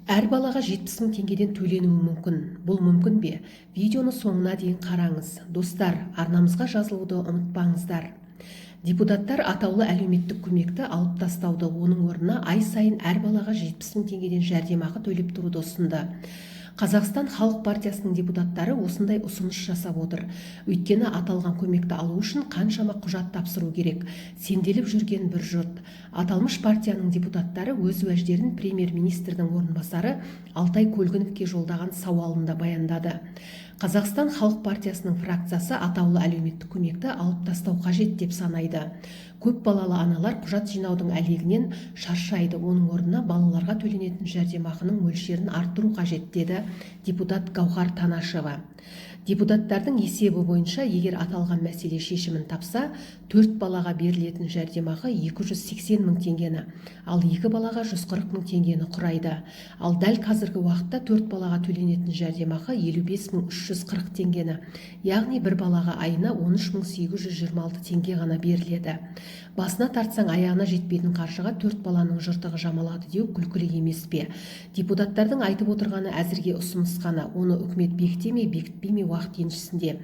Әр балаға 70 мың теңгеден төленуі мүмкін. Бұл мүмкін бе? Видеоны соңына дейін қараңыз. Достар, арнамызға жазылуды ұмытпаңыздар. Депутаттар атаулы әлеуметтік көмекті алып тастауды, оның орнына ай сайын әр балаға 70 мың теңгеден жәрдемақы төлеп тұруды ұсынды. Қазақстан Халық партиясының депутаттары осындай ұсыныс жасап отыр. Өйткені аталған көмекті алу үшін қаншама құжат тапсыру керек. Сенделіп жүрген бір жұрт. Аталмыш партияның депутаттары өз уәждерін премьер-министрдің орынбасары Алтай Көлгіновке жолдаған сауалында баяндады. Қазақстан Халық партиясының фракциясы атаулы әлеуметтік көмекті алып тастау қажет деп санайды. Көп балалы аналар құжат жинаудың әлегінен шаршайды. Оның орнына балаларға төленетін жәрдемақының мөлшерін арттыру қажет, деді депутат Гаухар Танашева. Депутаттардың есебі бойынша, егер аталған мәселе шешімін тапса, 4 балаға берілетін жәрдемақы 280 мың теңгені, ал 2 балаға 140 мың теңгені құрайды. Ал дәл қазіргі уақытта 4 балаға төленетін жәрдемақы 55 мың 340 теңгені, яғни бір балаға айына 13 мың 826 теңге ғана беріледі. Басына тартсаң аяғына жетпейтін қаржыға 4 баланың жыртығы жамалады деу күлкілі емес пе? Депутаттардың айтып отырғаны әзірге ұсыныс қана, оны үкімет бекіте ме, бекітпей ме уақыт еншісінде.